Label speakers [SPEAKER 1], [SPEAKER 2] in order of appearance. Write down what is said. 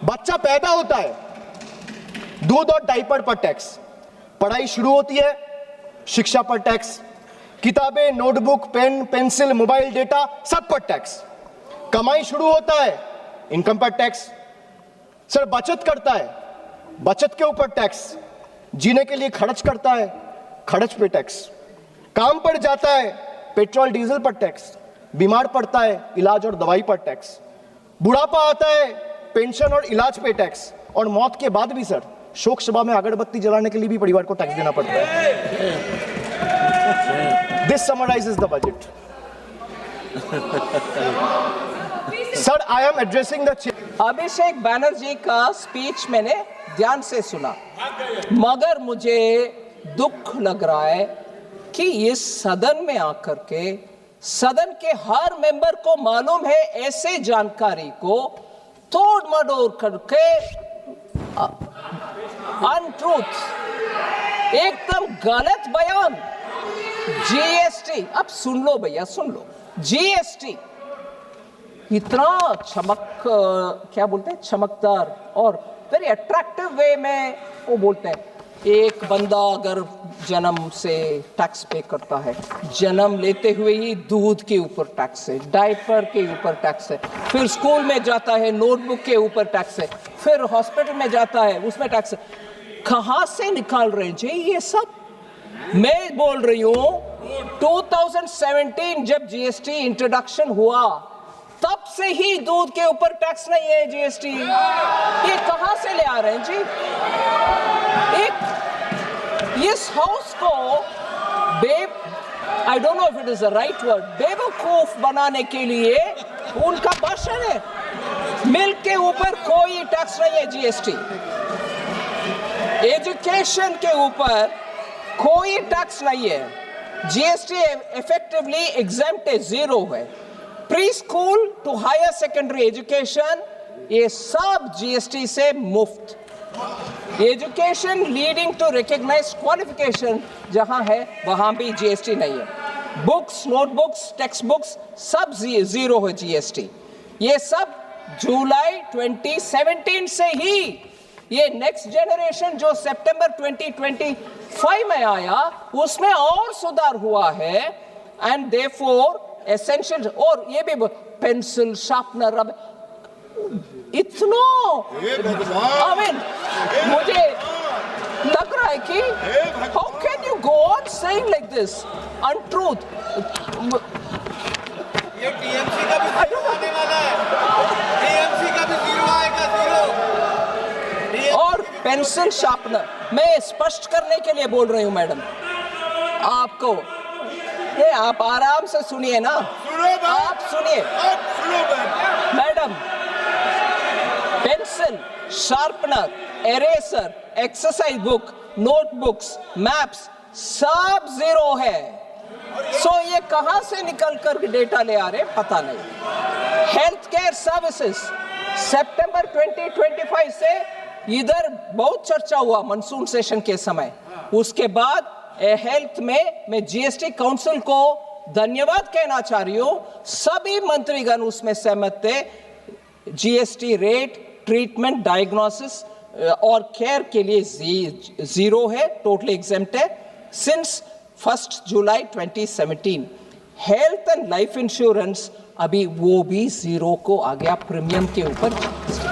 [SPEAKER 1] बच्चा पैदा होता है, दूध और डायपर पर टैक्स, पढ़ाई शुरू होती है, शिक्षा पर टैक्स, किताबें, notebook, pen, pencil, mobile, data, सब पर टैक्स। कमाई शुरू होता है, इनकम पर टैक्स। सर बचत करता है, बचत के ऊपर टैक्स, जीने के लिए खर्च करता है, खर्च पे टैक्स, काम पर जाता है, पेट्रोल डीजल पर टैक्स, बीमार पड़ता है, इलाज और दवाई पर टैक्स, बुढ़ापा आता है, पेंशन और इलाज पे टैक्स, और मौत के बाद भी सर शोक सभा में अगरबत्ती जलाने के लिए भी परिवार को टैक्स देना पड़ता है। This summarises the budget. Sir I am addressing the
[SPEAKER 2] Abhishek Banerjee का स्पीच मैंने ध्यान से सुना, मगर मुझे दुख लग रहा है कि इस सदन में आकर के सदन के हर मेंबर को मालूम है ऐसे जानकारी को तोड़ मरोड़ करके अनट्रूथ, एकदम गलत बयान। जीएसटी, अब सुन लो भैया, सुन लो, जीएसटी इतना क्या बोलते हैं, चमकदार और वेरी अट्रैक्टिव वे में वो बोलते हैं। एक बंदा अगर जन्म से टैक्स पे करता है, जन्म लेते हुए ही दूध के ऊपर टैक्स है, डायपर के ऊपर टैक्स है, फिर स्कूल में जाता है नोटबुक के ऊपर टैक्स है, फिर हॉस्पिटल में जाता है उसमें टैक्स है। कहां से निकाल रहे हैं जी ये सब? मैं बोल रही हूं 2017 जब जीएसटी इंट्रोडक्शन हुआ तब से ही दूध के ऊपर टैक्स नहीं है जीएसटी। ये कहां से ले आ रहे हैं जी? एक इस हाउस को I don't know if it is the right word, बेवकूफ बनाने के लिए उनका भाषण है। मिल्क के ऊपर कोई टैक्स नहीं है जीएसटी, एजुकेशन के ऊपर कोई टैक्स नहीं है, जीएसटी इफेक्टिवली एग्जेम्प्ट है, जीरो है। Pre school to higher secondary education ये सब जीएसटी से मुफ्त। Education leading to recognised qualification जहां है वहां भी जीएसटी नहीं है। बुक्स, नोटबुक्स, टेक्स्ट बुक्स सब जीरो है जीएसटी। ये सब जुलाई 2017 से ही, ये नेक्स्ट जनरेशन जो सितंबर 2025 में आया उसमें और सुधार हुआ है। एंड देयरफॉर एसेंशियल, और ये भी पेंसिल, शार्पनर, अब इतना आई मीन मुझे लग रहा है कि how can you go on saying like this untruth.
[SPEAKER 3] ये टीएमसी का भी जीरो आने वाला है, टीएमसी का भी जीरो आएगा, जीरो।
[SPEAKER 2] और पेंसिल, शार्पनर, मैं स्पष्ट करने के लिए बोल रही हूं मैडम आपको, ये आप आराम से सुनिए ना, आप सुनिए madam. Pencil, sharpener, eraser, exercise book, notebooks, maps सब जीरो है। सो ये कहां से निकल कर डेटा ले आ रहे पता नहीं। हेल्थ केयर सर्विसेज सितंबर 2025 से इधर बहुत चर्चा हुआ मानसून सेशन के समय, उसके बाद हेल्थ में मैं जीएसटी काउंसिल को धन्यवाद कहना चाह रही हूं, सभी मंत्रीगण उसमें सहमत थे। जीएसटी रेट, ट्रीटमेंट, डायग्नोसिस और केयर के लिए जीरो है, टोटली एग्जेम्प्ट है since 1 July 2017। Health and life insurance अभी वो भी जीरो को आ गया प्रीमियम के ऊपर।